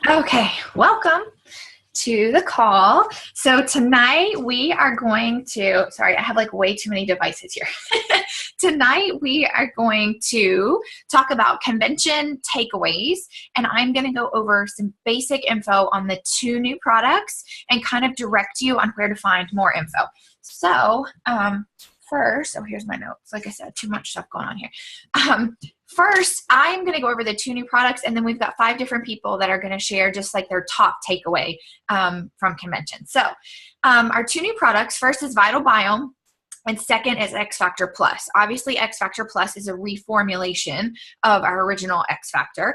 Okay, welcome to the call. So tonight we are going to, sorry, I have like way too many devices here. Tonight we are going to talk about convention takeaways, and I'm going to go over some basic info on the 2 new products and kind of direct you on where to find more info. So first, here's my notes. Like I said, too much stuff going on here. First, I'm going to go over the 2 new products, and then we've got 5 different people that are going to share just like their top takeaway from convention. So our 2 new products, first is VitalBiome, and second is XFactor Plus. Obviously, XFactor Plus is a reformulation of our original XFactor,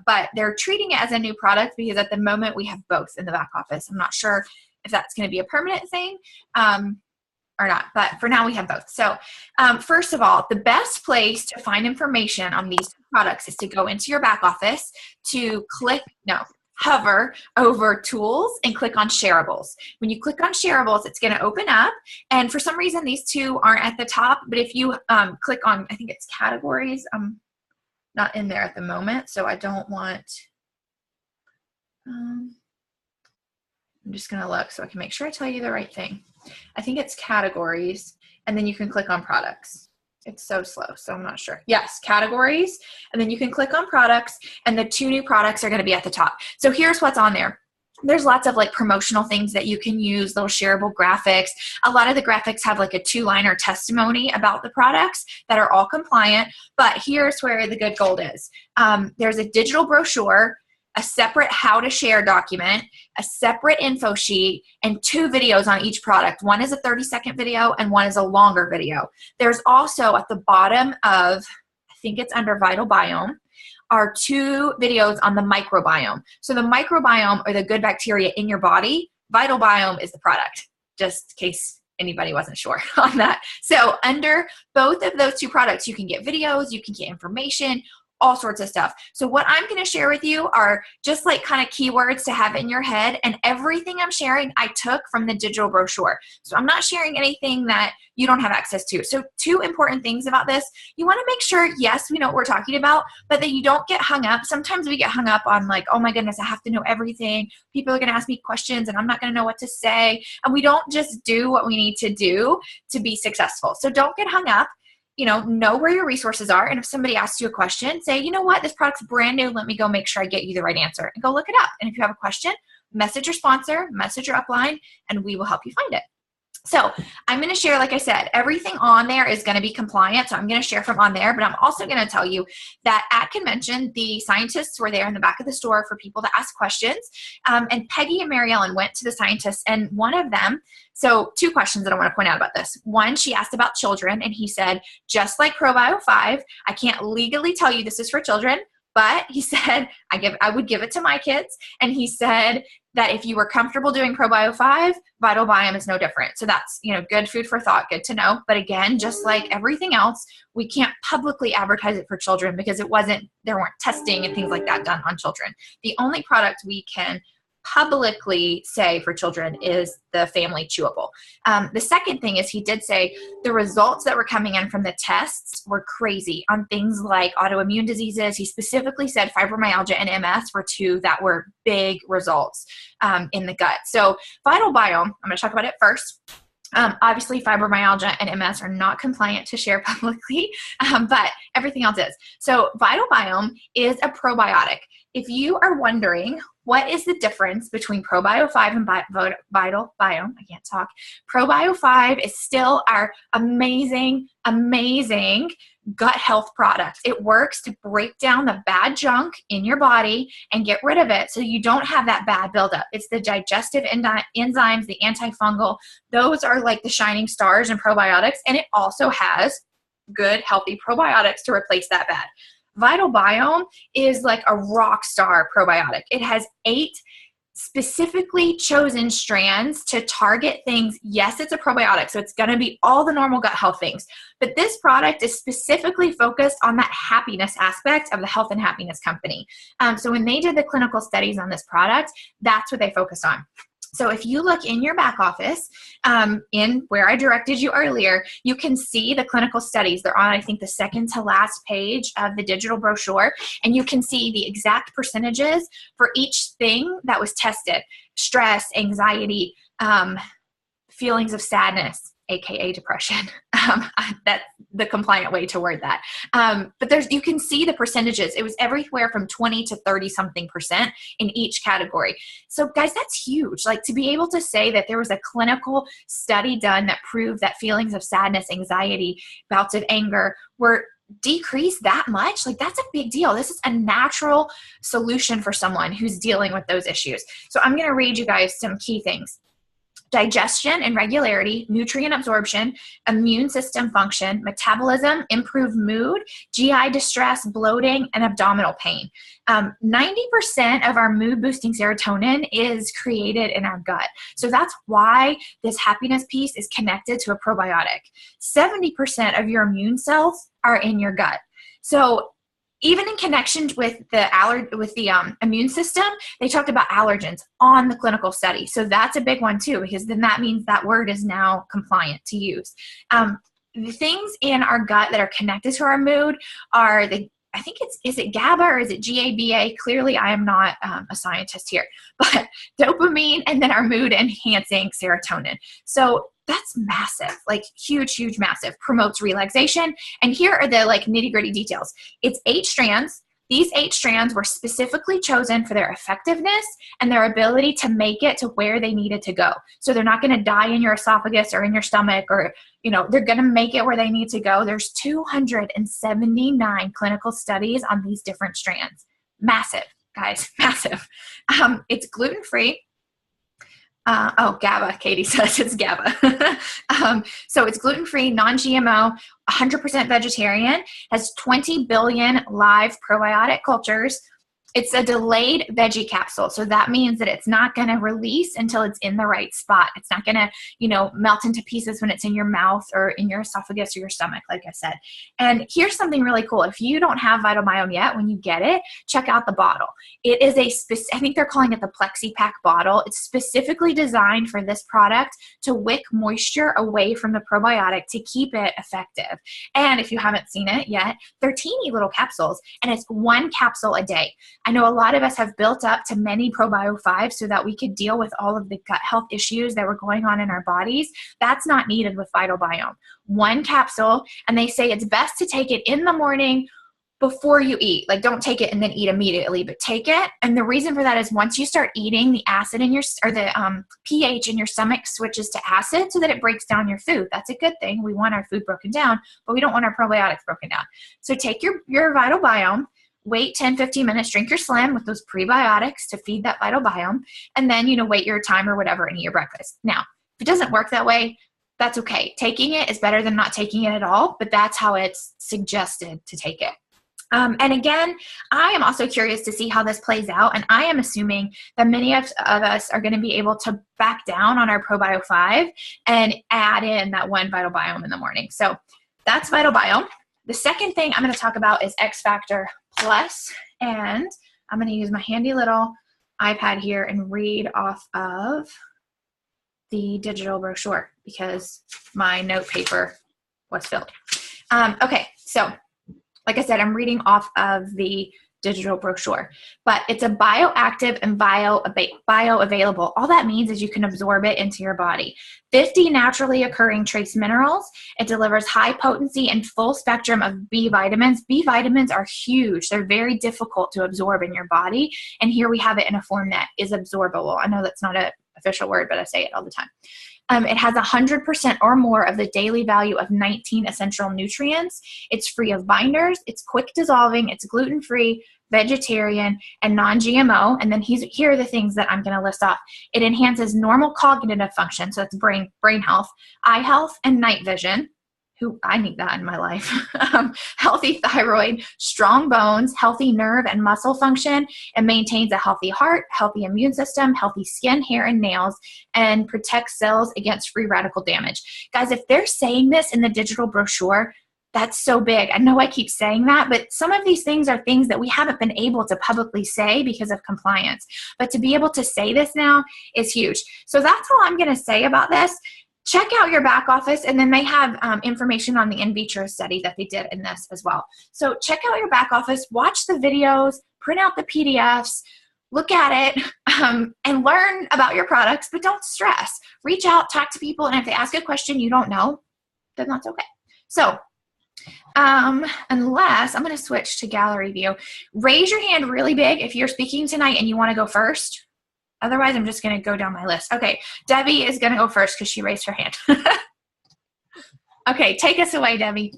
but they're treating it as a new product because at the moment we have both in the back office. I'm not sure if that's going to be a permanent thing. Or not, but for now we have both. So first of all, the best place to find information on these products is to go into your back office to hover over tools and click on shareables. When you click on shareables, it's going to open up, and for some reason these 2 aren't at the top, but if you click on, I think it's categories, I'm not in there at the moment, so I don't want, I'm just going to look so I can make sure I tell you the right thing. I think it's categories, and then you can click on products. It's so slow, so I'm not sure. Yes, categories, and then you can click on products, and the 2 new products are going to be at the top. So here's what's on there. There's lots of like promotional things that you can use, little shareable graphics. A lot of the graphics have like a 2-liner testimony about the products that are all compliant, but here's where the good gold is. There's a digital brochure, a separate how to share document, a separate info sheet, and 2 videos on each product. One is a 30-second video and one is a longer video. There's also at the bottom of, I think it's under VitalBiome, are 2 videos on the microbiome. So the microbiome are the good bacteria in your body. VitalBiome is the product, just in case anybody wasn't sure on that. So under both of those 2 products, you can get videos, you can get information, all sorts of stuff. So what I'm going to share with you are just like kind of keywords to have in your head, and everything I'm sharing I took from the digital brochure. So I'm not sharing anything that you don't have access to. So 2 important things about this. You want to make sure, yes, we know what we're talking about, but that you don't get hung up. Sometimes we get hung up on like, oh my goodness, I have to know everything. People are going to ask me questions and I'm not going to know what to say. And we don't just do what we need to do to be successful. So don't get hung up. Know where your resources are. And if somebody asks you a question, say, you know what, this product's brand new. Let me go make sure I get you the right answer, and go look it up. And if you have a question, message your sponsor, message your upline, and we will help you find it. So I'm going to share, like I said, everything on there is going to be compliant. So I'm going to share from on there, but I'm also going to tell you that at convention, the scientists were there in the back of the store for people to ask questions. And Peggy and Mary Ellen went to the scientists, and one of them, so 2 questions that I want to point out about this. One, she asked about children, and he said, just like ProBio 5, I can't legally tell you this is for children, but he said, I would give it to my kids. And he said that if you were comfortable doing ProBio 5, VitalBiome is no different. So that's, good food for thought, good to know. But again, just like everything else, we can't publicly advertise it for children because there weren't testing and things like that done on children. The only product we can publicly say for children is the family chewable. The second thing is he did say the results that were coming in from the tests were crazy on things like autoimmune diseases. He specifically said fibromyalgia and MS were 2 that were big results in the gut. So VitalBiome, I'm going to talk about it first. Obviously, fibromyalgia and MS are not compliant to share publicly, but everything else is. So VitalBiome is a probiotic. If you are wondering what is the difference between ProBio 5 and VitalBiome, I can't talk. ProBio 5 is still our amazing, amazing gut health product. It works to break down the bad junk in your body and get rid of it so you don't have that bad buildup. It's the digestive enzymes, the antifungal. Those are like the shining stars in probiotics, and it also has good, healthy probiotics to replace that bad. VitalBiome is like a rock star probiotic. It has 8 specifically chosen strands to target things. Yes, it's a probiotic, so it's going to be all the normal gut health things. But this product is specifically focused on that happiness aspect of the Health and Happiness Company. So when they did the clinical studies on this product, that's what they focused on. So if you look in your back office, in where I directed you earlier, you can see the clinical studies. They're on, I think, the second to last page of the digital brochure, and you can see the exact percentages for each thing that was tested: stress, anxiety, feelings of sadness, aka depression. That's the compliant way to word that. But you can see the percentages. It was everywhere from 20 to 30 something percent in each category. So guys, that's huge. Like, to be able to say that there was a clinical study done that proved that feelings of sadness, anxiety, bouts of anger were decreased that much, like, that's a big deal. This is a natural solution for someone who's dealing with those issues. So I'm going to read you guys some key things: digestion and regularity, nutrient absorption, immune system function, metabolism, improved mood, GI distress, bloating, and abdominal pain. 90% of our mood-boosting serotonin is created in our gut. So that's why this happiness piece is connected to a probiotic. 70% of your immune cells are in your gut. So even in connection with the immune system, they talked about allergens on the clinical study. So that's a big one too, because then that means that word is now compliant to use. The things in our gut that are connected to our mood are I think is it GABA or is it GABA? Clearly, I am not a scientist here, but dopamine, and then our mood enhancing serotonin. So that's massive, like huge, huge, massive. Promotes relaxation. And here are the like nitty gritty details. It's 8 strands. These 8 strands were specifically chosen for their effectiveness and their ability to make it to where they needed to go. So they're not going to die in your esophagus or in your stomach, or, they're going to make it where they need to go. There's 279 clinical studies on these different strands. Massive, guys, massive. It's gluten-free. GABA, Katie says it's GABA. So it's gluten-free, non-GMO, 100% vegetarian, has 20 billion live probiotic cultures. It's a delayed veggie capsule. So that means that it's not going to release until it's in the right spot. It's not going to, melt into pieces when it's in your mouth or in your esophagus or your stomach, like I said. And here's something really cool. If you don't have VitalBiome yet, when you get it, check out the bottle. It is I think they're calling it the Plexi Pack bottle. It's specifically designed for this product to wick moisture away from the probiotic to keep it effective. And if you haven't seen it yet, they're teeny little capsules, and it's 1 capsule a day. I know a lot of us have built up to many ProBio 5 so that we could deal with all of the gut health issues that were going on in our bodies. That's not needed with VitalBiome. 1 capsule, and they say it's best to take it in the morning before you eat. Like, don't take it and then eat immediately, but take it. And the reason for that is once you start eating, the acid in the pH in your stomach switches to acid so that it breaks down your food. That's a good thing. We want our food broken down, but we don't want our probiotics broken down. So take your VitalBiome, wait 10, 15 minutes, drink your Slim with those prebiotics to feed that VitalBiome, and then, wait your time or whatever and eat your breakfast. Now, if it doesn't work that way, that's okay. Taking it is better than not taking it at all, but that's how it's suggested to take it. And again, I am also curious to see how this plays out, and I am assuming that many of us are going to be able to back down on our ProBio 5 and add in that 1 VitalBiome in the morning. So that's VitalBiome. The second thing I'm going to talk about is XFactor Plus, and I'm going to use my handy little iPad here and read off of the digital brochure because my note paper was filled. Okay, so like I said, I'm reading off of the digital brochure, but it's a bioactive and bioavailable. All that means is you can absorb it into your body. 50 naturally occurring trace minerals. It delivers high potency and full spectrum of B vitamins. B vitamins are huge. They're very difficult to absorb in your body. And here we have it in a form that is absorbable. I know that's not an official word, but I say it all the time. It has 100% or more of the daily value of 19 essential nutrients. It's free of binders. It's quick dissolving. It's gluten-free, vegetarian, and non-GMO. And then here are the things that I'm going to list off. It enhances normal cognitive function, so it's brain health, eye health, and night vision. I need that in my life. Healthy thyroid, strong bones, healthy nerve and muscle function. It maintains a healthy heart, healthy immune system, healthy skin, hair, and nails, and protects cells against free radical damage. Guys, if they're saying this in the digital brochure, That's so big. I know I keep saying that, but some of these things are things that we haven't been able to publicly say because of compliance. But to be able to say this now is huge. So that's all I'm going to say about this. Check out your back office, and then they have information on the in vitro study that they did in this as well. So check out your back office, watch the videos, print out the PDFs, look at it, and learn about your products, but don't stress. Reach out, talk to people, and if they ask a question you don't know, then that's okay. So unless I'm going to switch to gallery view, raise your hand really big if you're speaking tonight and you want to go first. Otherwise, I'm just going to go down my list. Okay, Debbie is going to go first because she raised her hand. Okay, take us away, Debbie.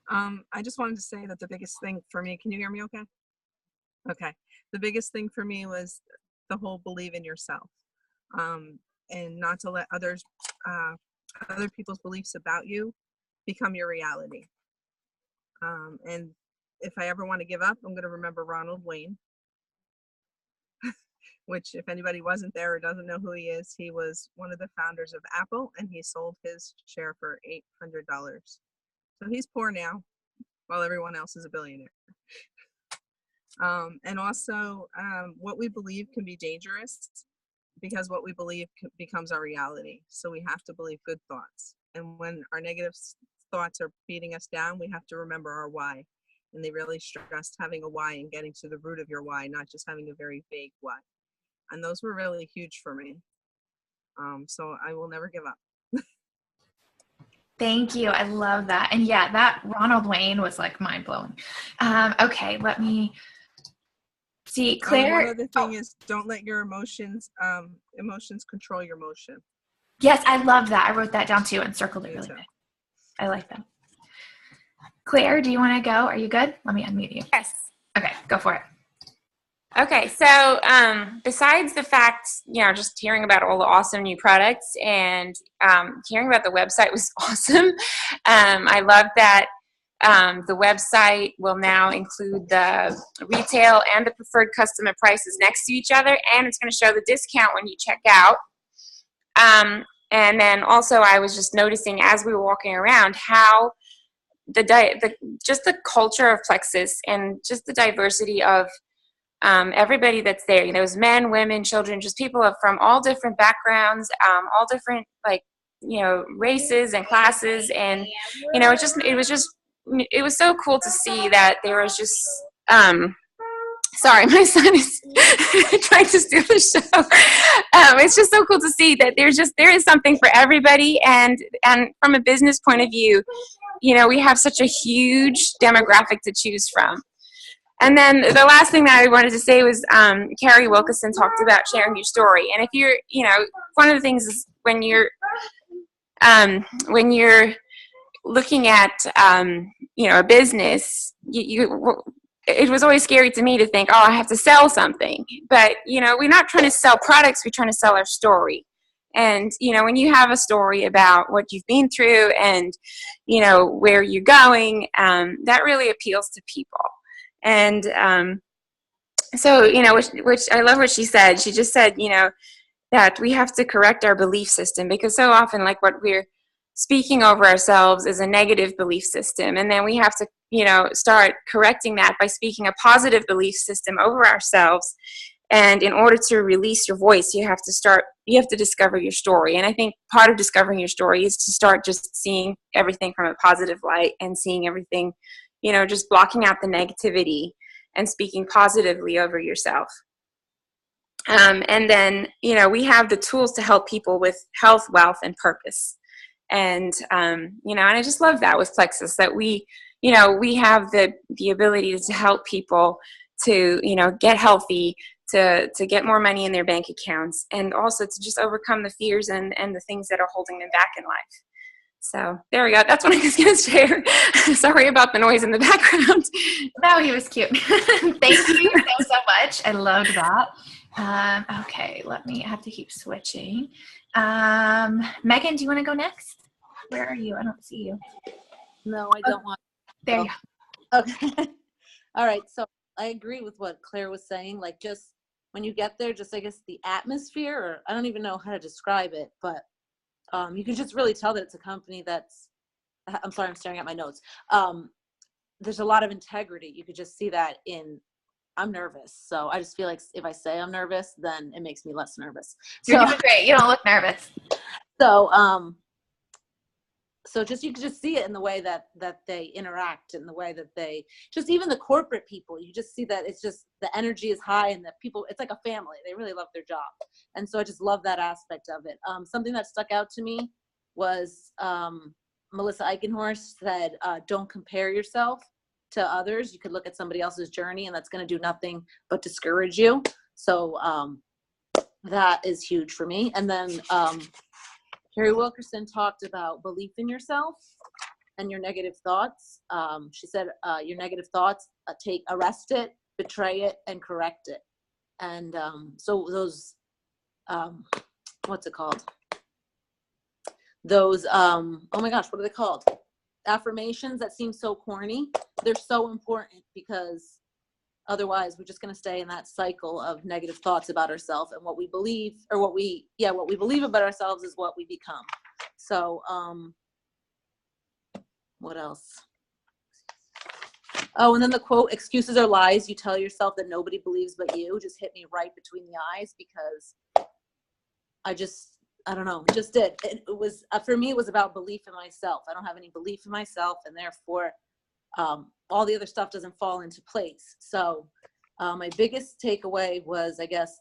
I just wanted to say that the biggest thing for me, can you hear me okay? Okay. The biggest thing for me was the whole believe in yourself, and not to let other people's beliefs about you become your reality. And if I ever want to give up, I'm going to remember Ronald Wayne, which if anybody wasn't there or doesn't know who he is, he was one of the founders of Apple, and he sold his share for $800. So he's poor now, while everyone else is a billionaire. And also, what we believe can be dangerous because what we believe becomes our reality. So we have to believe good thoughts. And when our negative thoughts are beating us down, we have to remember our why. And they really stressed having a why and getting to the root of your why, not just having a very vague why. And those were really huge for me. So I will never give up. Thank you. I love that. And yeah, that Ronald Wayne was like mind blowing. Okay, let me see. Claire. One other thing is don't let your emotions control your motion. Yes, I love that. I wrote that down too and circled it really big. I like that. Claire, do you want to go? Are you good? Let me unmute you. Yes. Okay, go for it. Okay, so besides the fact, just hearing about all the awesome new products and hearing about the website was awesome. I love that the website will now include the retail and the preferred customer prices next to each other, and it's going to show the discount when you check out. And then also I was just noticing as we were walking around how just the culture of Plexus and just the diversity of everybody that's there. There's men, women, children, just people from all different backgrounds, all different races and classes, and it was so cool to see that there was just sorry, my son is trying to steal the show. It's just so cool to see that there is something for everybody, and from a business point of view, we have such a huge demographic to choose from. And then the last thing that I wanted to say was Carrie Wilkerson talked about sharing your story. And if you're, one of the things is when you're looking at, a business, it was always scary to me to think, oh, I have to sell something. But, we're not trying to sell products. We're trying to sell our story. And, when you have a story about what you've been through and, where you're going, that really appeals to people. And so, which I love what she said. She just said, that we have to correct our belief system, because so often, like, what we're speaking over ourselves is a negative belief system. And then we have to, start correcting that by speaking a positive belief system over ourselves. And in order to release your voice, you have to discover your story. And I think part of discovering your story is to start just seeing everything from a positive light and seeing everything, just blocking out the negativity and speaking positively over yourself. And then, we have the tools to help people with health, wealth, and purpose. And, and I just love that with Plexus, that we have the ability to help people to, get healthy, to get more money in their bank accounts, and also to just overcome the fears and the things that are holding them back in life. So there we go. That's what I was going to share. Sorry about the noise in the background. No, he was cute. Thank you so much. I loved that. Okay, I have to keep switching. Megan, do you want to go next? Where are you? I don't see you. No, I don't want. There you go. Okay. All right. So I agree with what Claire was saying. Like, just when you get there, just, I guess, the atmosphere, or I don't even know how to describe it, but you can just really tell that it's a company that's I'm sorry, I'm staring at my notes. There's a lot of integrity. You could just see that in, I'm nervous. So I just feel like if I say I'm nervous, then it makes me less nervous. You're doing great. You don't look nervous. So just, you can just see it in the way that they interact, in the way that they, just even the corporate people, you just see that it's just, the energy is high, and the people, it's like a family. They really love their job. And so I just love that aspect of it. Something that stuck out to me was Melissa Eichenhorst said, don't compare yourself to others. You could look at somebody else's journey, and that's going to do nothing but discourage you. So that is huge for me. And then Carrie Wilkerson talked about belief in yourself and your negative thoughts. She said, your negative thoughts, arrest it, betray it, and correct it. And so those, what's it called? Those, oh my gosh, what are they called? Affirmations that seem so corny. They're so important, because otherwise we're just going to stay in that cycle of negative thoughts about ourselves, and what we believe, or what we believe about ourselves is what we become. So, what else? Oh, and then the quote, excuses are lies you tell yourself that nobody believes but you, just hit me right between the eyes, because I don't know, it just did. It was, for me, it was about belief in myself. I don't have any belief in myself, and therefore all the other stuff doesn't fall into place. So my biggest takeaway was, I guess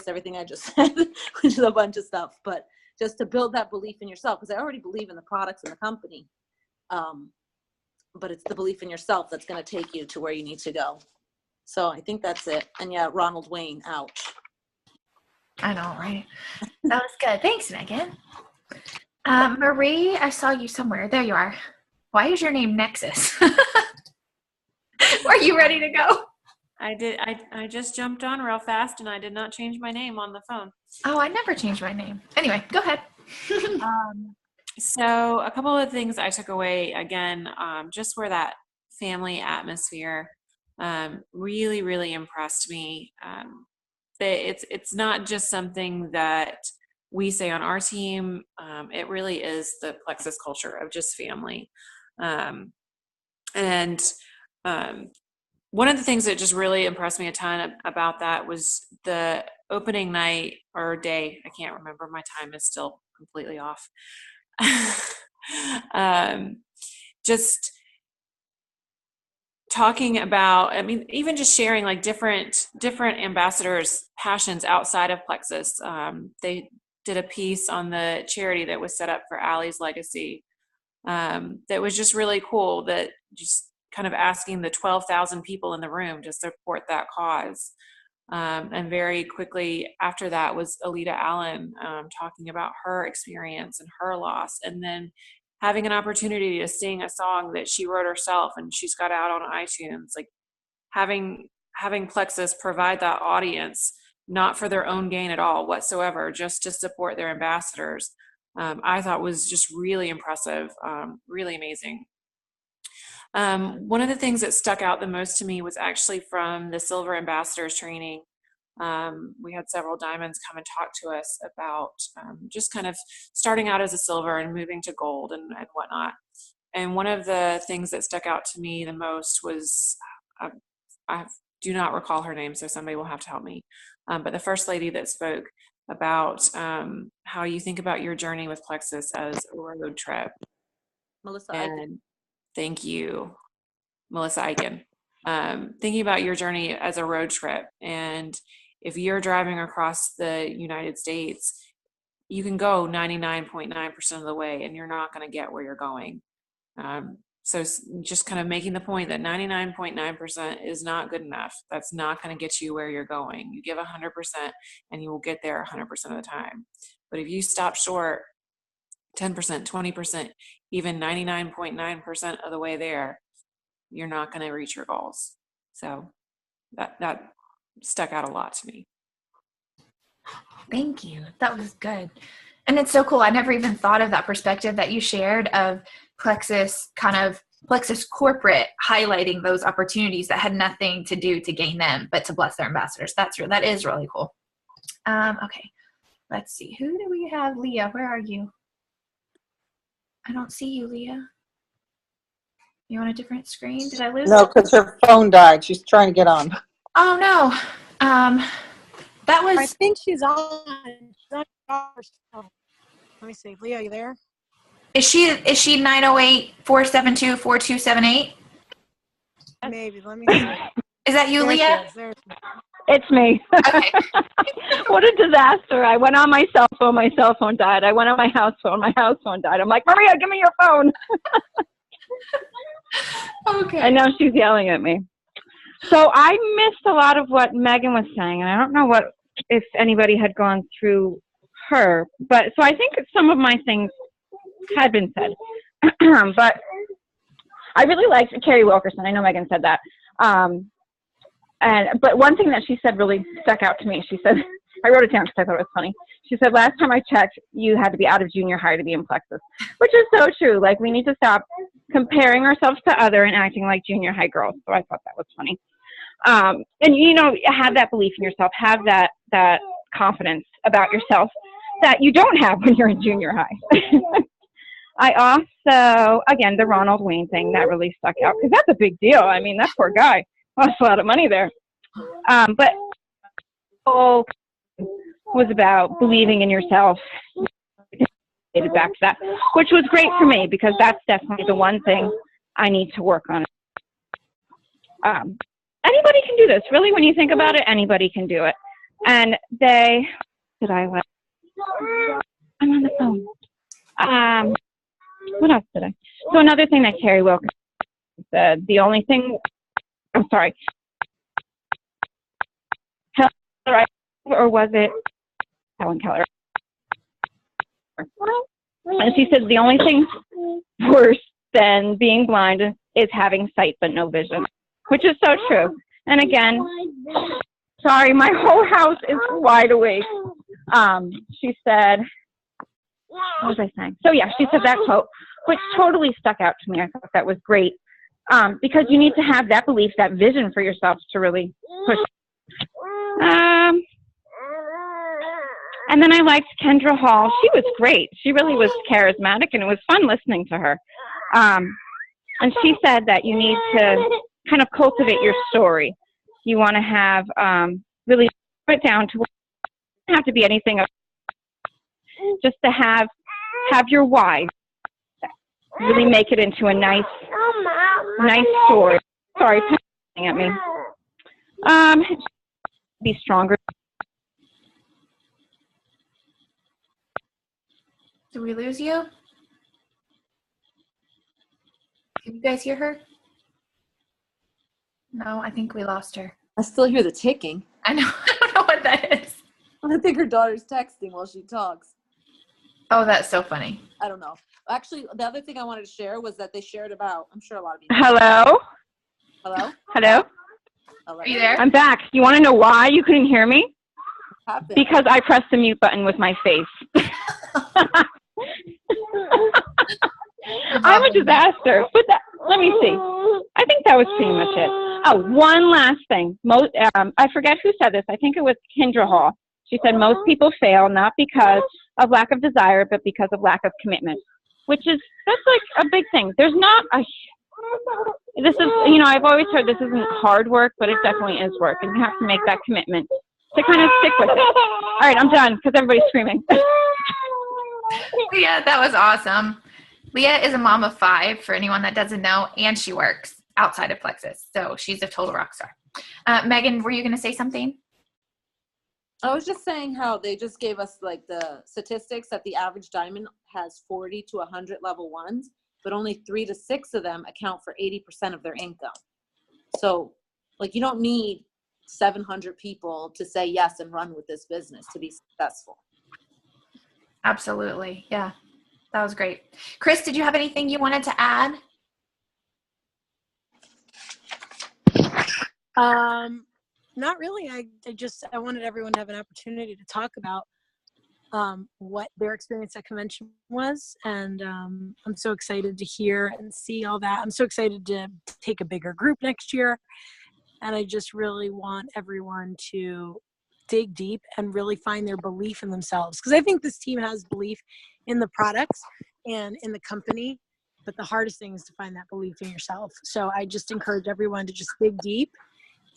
everything I just said, which is a bunch of stuff, but just to build that belief in yourself, because I already believe in the products and the company. But it's the belief in yourself that's going to take you to where you need to go. So I think that's it. And yeah, Ronald Wayne, ouch. I know, right? That was good. Thanks, Megan. Marie, I saw you somewhere. There you are. Why is your name Nexus? Are you ready to go? I did. I just jumped on real fast, and I did not change my name on the phone. Oh, I never changed my name. Anyway, go ahead. So a couple of things I took away, again, just where that family atmosphere really, really impressed me. It's not just something that we say on our team. It really is the Plexus culture of just family. And one of the things that just really impressed me a ton about that was the opening night or day. I can't remember. My time is still completely off. Just talking about, I mean, even just sharing like different ambassadors' passions outside of Plexus. They did a piece on the charity that was set up for Allie's legacy. That was just really cool, that just kind of asking the 12,000 people in the room to support that cause. And very quickly after that was Alita Allen talking about her experience and her loss, and then having an opportunity to sing a song that she wrote herself and she's got out on iTunes. Like having Plexus provide that audience, not for their own gain at all whatsoever, just to support their ambassadors, I thought was just really impressive, really amazing. One of the things that stuck out the most to me was actually from the Silver Ambassadors training. We had several diamonds come and talk to us about just kind of starting out as a silver and moving to gold and whatnot. And one of the things that stuck out to me the most was, I do not recall her name, so somebody will have to help me. But the first lady that spoke about how you think about your journey with Plexus as a road trip. Melissa and Eichen. Thank you, Melissa Eichen. Thinking about your journey as a road trip, and if you're driving across the United States, you can go 99.9% of the way and you're not going to get where you're going. So just kind of making the point that 99.9% is not good enough. That's not going to get you where you're going. You give 100% and you will get there 100% of the time. But if you stop short 10%, 20%, even 99.9% of the way there, you're not going to reach your goals. So that stuck out a lot to me. Thank you. That was good. And it's so cool. I never even thought of that perspective that you shared of Plexus corporate highlighting those opportunities that had nothing to do to gain them, but to bless their ambassadors. That is really cool. Okay. Let's see. Who do we have? Leah, where are you? I don't see you, Leah. You on a different screen? Did I lose No, it? because her phone died. She's trying to get on. Oh no. That I was. think she's on. She's on her phone. Let me see. Leah, you there? Is she 908-472-4278? Maybe. Let me see. Is that you, There she Leah? is. There she is. It's me. Okay. What a disaster. I went on my cell phone died. I went on my house phone died. I'm like, Maria, give me your phone. Okay. And now she's yelling at me. So I missed a lot of what Megan was saying, and I don't know if anybody had gone through her, but so I think some of my things had been said. But I really liked Carrie Wilkerson. I know Megan said that. But one thing that she said really stuck out to me. She said, I wrote it down because I thought it was funny. She said, last time I checked, you had to be out of junior high to be in Plexus, which is so true. Like, we need to stop comparing ourselves to other and acting like junior high girls. So I thought that was funny. And, you know, have that belief in yourself, have that confidence about yourself that you don't have when you're in junior high. I also, again, the Ronald Wayne thing, that really stuck out because that's a big deal. I mean, that poor guy lost a lot of money there. But whole was about believing in yourself. Back to that, which was great for me because that's definitely the one thing I need to work on. Anybody can do this. Really, when you think about it, anybody can do it. And I'm on the phone. What else did I? So another thing that Carrie Wilkins said, the only thing, I'm sorry, or was it Helen Keller? And she said the only thing worse than being blind is having sight but no vision, which is so true. And again, sorry, my whole house is wide awake. She said, what was I saying? So yeah, she said that quote, which totally stuck out to me. I thought that was great because you need to have that belief, that vision for yourself to really push. And then I liked Kendra Hall. She was great. She really was charismatic, and it was fun listening to her. And she said that you need to kind of cultivate your story. You want to have really put it down to, it doesn't have to be anything, just to have your why. Really make it into a nice story. Sorry, at me. Be stronger. Did we lose you? Can you guys hear her? No, I think we lost her. I still hear the ticking. I know. I don't know what that is. I think her daughter's texting while she talks. Oh, that's so funny. I don't know. Actually, the other thing I wanted to share was that they shared about, I'm sure a lot of you know. Hello? Hello? Hello? Are you there? I'm back. You want to know why you couldn't hear me? What happened? Because I pressed the mute button with my face. I'm a disaster. But let me see. I think that was pretty much it. Oh, one last thing. I forget who said this. I think it was Kendra Hall. She said most people fail not because of lack of desire, but because of lack of commitment, that's like a big thing. There's not this is, I've always heard this isn't hard work, but it definitely is work, and you have to make that commitment to kind of stick with it. All right, I'm done because everybody's screaming. Leah, that was awesome. Leah is a mom of 5, for anyone that doesn't know, and she works outside of Plexus, so she's a total rock star. Megan, were you going to say something? I was just saying how they just gave us like the statistics that the average diamond has 40 to 100 level 1s, but only 3 to 6 of them account for 80% of their income. So like, you don't need 700 people to say yes and run with this business to be successful. Absolutely. Yeah, that was great. Chris, did you have anything you wanted to add? Not really. I wanted everyone to have an opportunity to talk about what their experience at convention was, and I'm so excited to hear and see all that. I'm so excited to take a bigger group next year, and I just really want everyone to dig deep and really find their belief in themselves, because I think this team has belief in the products, and in the company. But the hardest thing is to find that belief in yourself. So I just encourage everyone to just dig deep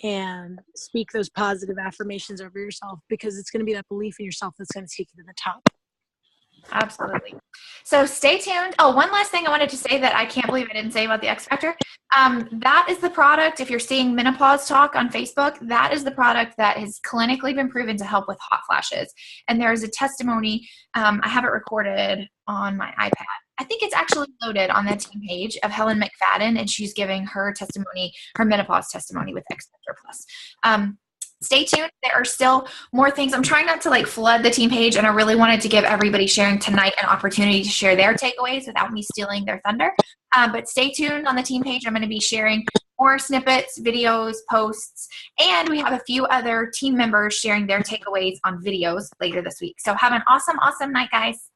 and speak those positive affirmations over yourself, because it's going to be that belief in yourself that's going to take you to the top. Absolutely. So stay tuned. Oh, one last thing I wanted to say that I can't believe I didn't say about the XFactor. That is the product, if you're seeing Menopause Talk on Facebook, that is the product that has clinically been proven to help with hot flashes. And there is a testimony, I have it recorded on my iPad. I think it's actually loaded on the team page of Helen McFadden, and she's giving her testimony, her menopause testimony with XFactor Plus. Stay tuned. There are still more things. I'm trying not to like flood the team page, and I really wanted to give everybody sharing tonight an opportunity to share their takeaways without me stealing their thunder. But stay tuned on the team page. I'm going to be sharing more snippets, videos, posts, and we have a few other team members sharing their takeaways on videos later this week. So have an awesome, awesome night, guys.